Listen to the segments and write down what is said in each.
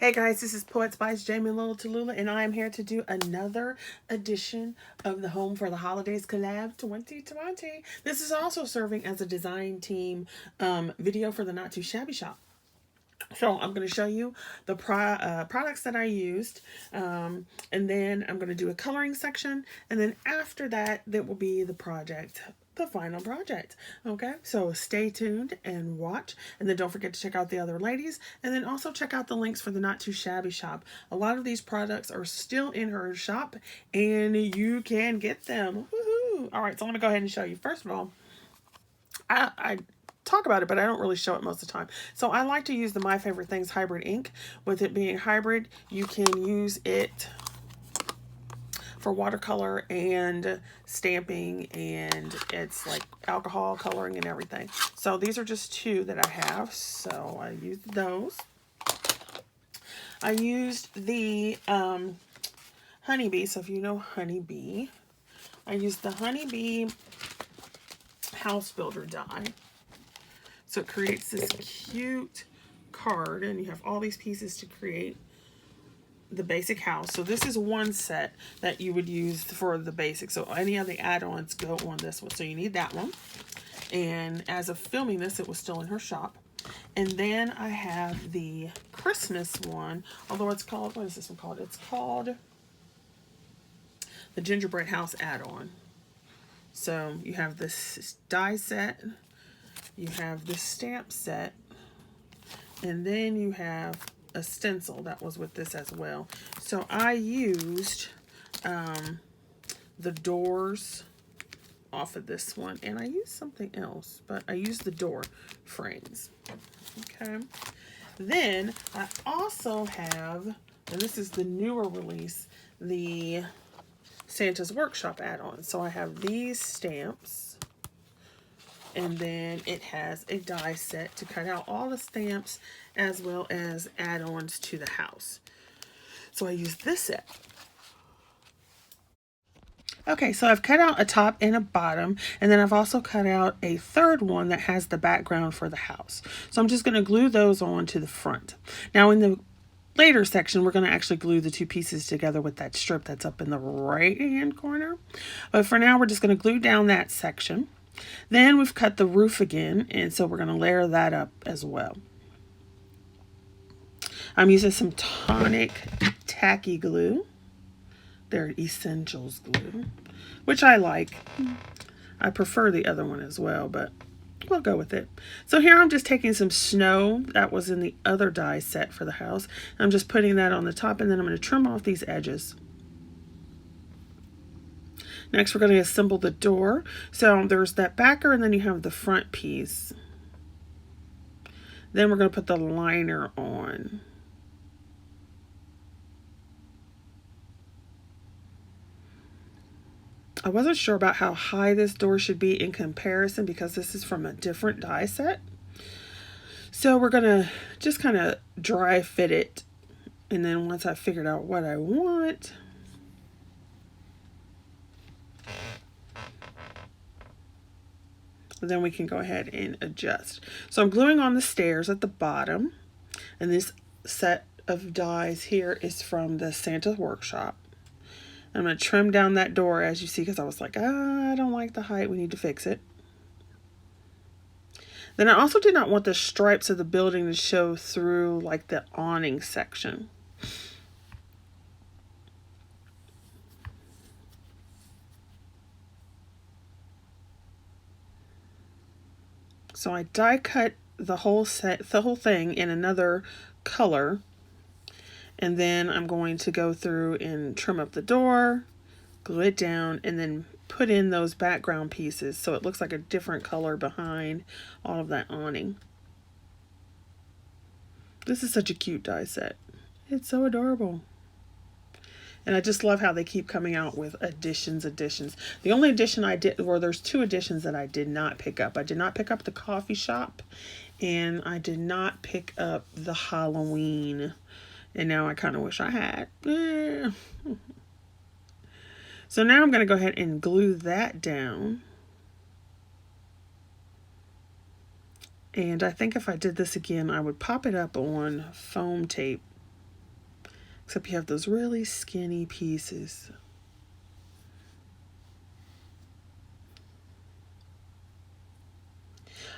Hey guys, this is Poetspice, Jamie Lula Tallulah, and I am here to do another edition of the Home for the Holidays collab 2020. This is also serving as a design team video for the Not Too Shabby shop. So I'm going to show you the products that I used, and then I'm going to do a coloring section, and then after that, that will be the project, the final project. Okay, so stay tuned and watch, and then don't forget to check out the other ladies, and then also check out the links for the Not Too Shabby shop. A lot of these products are still in her shop, and you can get them. Woohoo! All right, so I'm going to go ahead and show you. First of all, I talk about it, but I don't really show it most of the time. So I like to use the My Favorite Things hybrid ink. With it being hybrid, you can use it for watercolor and stamping, and it's like alcohol coloring and everything. So these are just two that I have, so I used those. I used the Honeybee, so if you know Honeybee, I used the Honeybee House Builder die. So it creates this cute card, and you have all these pieces to create the basic house. So this is one set that you would use for the basic. So any of the add-ons go on this one. So you need that one. And as of filming this, it was still in her shop. And then I have the Christmas one, although it's called, what is this one called? It's called the Gingerbread House add-on. So you have this die set, you have this stamp set, and then you have a stencil that was with this as well. So I used the doors off of this one, and I used something else, but I used the door frames. Okay. Then I also have, and this is the newer release, the Santa's Workshop add-on. So I have these stamps, and then it has a die set to cut out all the stamps as well as add-ons to the house. So I use this set. Okay, so I've cut out a top and a bottom, and then I've also cut out a third one that has the background for the house. So I'm just going to glue those on to the front. Now in the later section, we're going to actually glue the two pieces together with that strip that's up in the right-hand corner. But for now, we're just going to glue down that section. Then we've cut the roof again, and so we're going to layer that up as well. I'm using some tonic tacky glue. They're Essentials glue, which I like. I prefer the other one as well, but we'll go with it. So here I'm just taking some snow that was in the other die set for the house. I'm just putting that on the top, and then I'm going to trim off these edges. Next, we're going to assemble the door. So there's that backer, and then you have the front piece. Then we're going to put the liner on. I wasn't sure about how high this door should be in comparison because this is from a different die set. So we're going to just kind of dry fit it. And then once I figured out what I want, then we can go ahead and adjust. So I'm gluing on the stairs at the bottom. And this set of dies here is from the Santa's Workshop. I'm going to trim down that door, as you see, because I was like, I don't like the height. We need to fix it. Then I also did not want the stripes of the building to show through like the awning section. So I die cut the whole thing in another color. And then I'm going to go through and trim up the door, glue it down, and then put in those background pieces so it looks like a different color behind all of that awning. This is such a cute die set. It's so adorable. And I just love how they keep coming out with additions. The only addition I did, or there's two additions that I did not pick up. I did not pick up the coffee shop, and I did not pick up the Halloween. And now I kind of wish I had. So now I'm going to go ahead and glue that down. And I think if I did this again, I would pop it up on foam tape Except you have those really skinny pieces.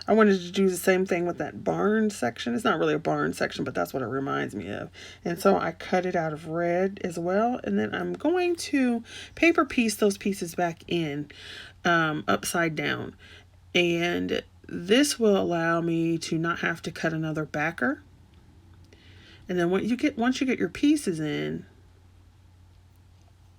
I wanted to do the same thing with that barn section. It's not really a barn section, but that's what it reminds me of. And so I cut it out of red as well. And then I'm going to paper piece those pieces back in upside down. And this will allow me to not have to cut another backer. And then once you get your pieces in,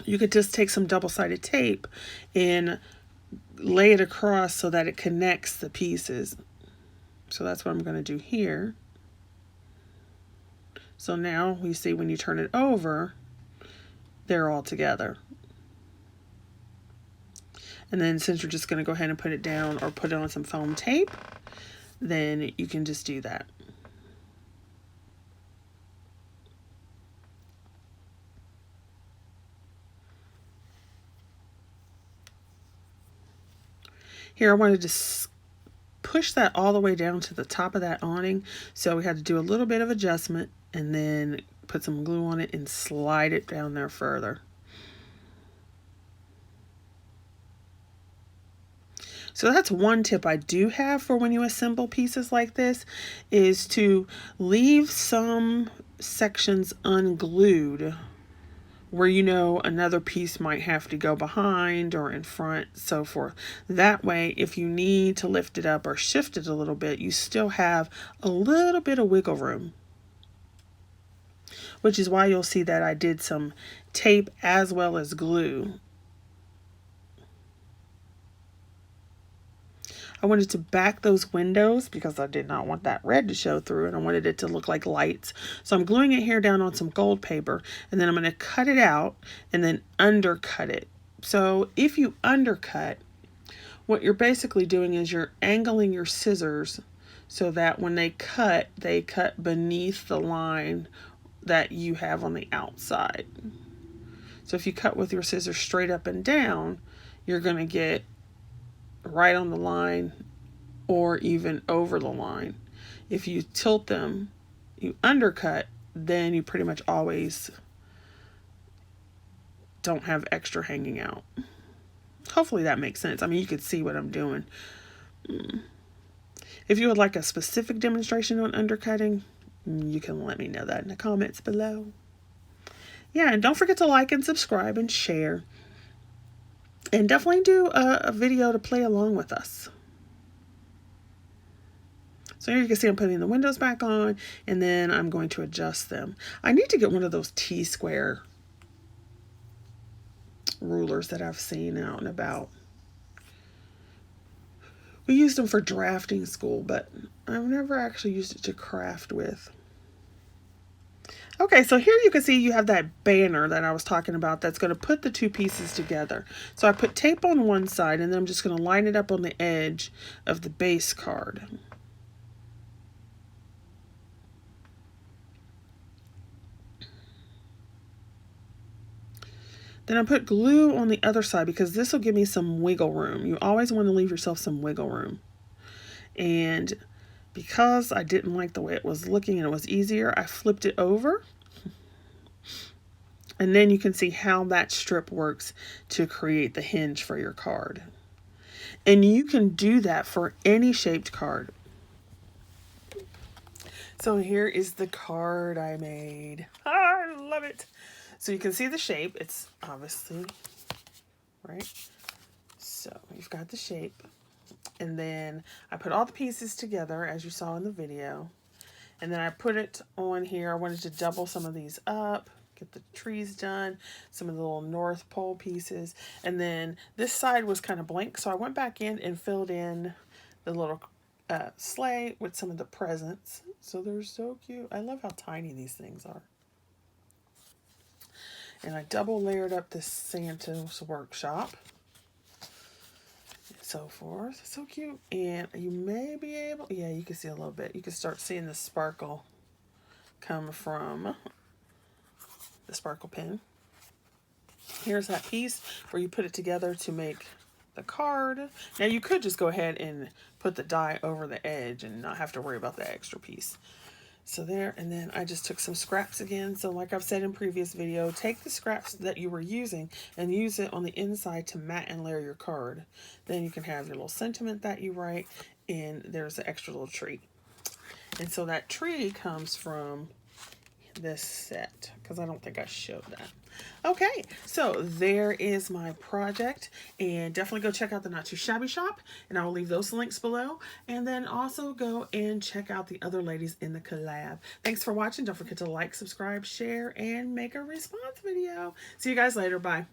you could just take some double-sided tape and lay it across so that it connects the pieces. So that's what I'm going to do here. So now you see when you turn it over, they're all together. And then since you're just going to go ahead and put it down or put it on some foam tape, then you can just do that. Here I wanted to push that all the way down to the top of that awning. So we had to do a little bit of adjustment and then put some glue on it and slide it down there further. So that's one tip I do have for when you assemble pieces like this, is to leave some sections unglued where you know another piece might have to go behind or in front, so forth. That way, if you need to lift it up or shift it a little bit, you still have a little bit of wiggle room. Which is why you'll see that I did some tape as well as glue. I wanted to back those windows because I did not want that red to show through, and I wanted it to look like lights. So I'm gluing it here down on some gold paper, and then I'm going to cut it out and then undercut it. So if you undercut, what you're basically doing is you're angling your scissors so that when they cut beneath the line that you have on the outside. So if you cut with your scissors straight up and down, you're going to get right on the line or even over the line. If you tilt them, you undercut, then you pretty much always don't have extra hanging out. Hopefully that makes sense. I mean, you could see what I'm doing. If you would like a specific demonstration on undercutting, you can let me know that in the comments below. Yeah, and don't forget to like and subscribe and share. And definitely do a video to play along with us. So here you can see I'm putting the windows back on, and then I'm going to adjust them. I need to get one of those T-square rulers that I've seen out and about. We used them for drafting school, but I've never actually used it to craft with. Okay, so here you can see you have that banner that I was talking about that's going to put the two pieces together. So I put tape on one side, and then I'm just going to line it up on the edge of the base card. Then I put glue on the other side because this will give me some wiggle room. You always want to leave yourself some wiggle room. And because I didn't like the way it was looking and it was easier, I flipped it over. And then you can see how that strip works to create the hinge for your card. And you can do that for any shaped card. So here is the card I made. I love it. So you can see the shape. It's obviously, right? So you've got the shape. And then I put all the pieces together as you saw in the video. And then I put it on here. I wanted to double some of these up, get the trees done, some of the little North Pole pieces. And then this side was kind of blank, so I went back in and filled in the little sleigh with some of the presents. So they're so cute. I love how tiny these things are. And I double layered up this Santa's workshop. So forth. So cute. And you may be able, yeah, you can see a little bit. You can start seeing the sparkle come from the sparkle pen. Here's that piece where you put it together to make the card. Now you could just go ahead and put the die over the edge and not have to worry about the extra piece. So there, and then I just took some scraps again. So like I've said in previous video, take the scraps that you were using and use it on the inside to mat and layer your card. Then you can have your little sentiment that you write, and there's an extra little tree. And so that tree comes from this set, because I don't think I showed that. Okay, so there is my project, and definitely go check out the Not Too Shabby shop, and I will leave those links below, and then also go and check out the other ladies in the collab. Thanks for watching. Don't forget to like, subscribe, share, and make a response video. See you guys later. Bye.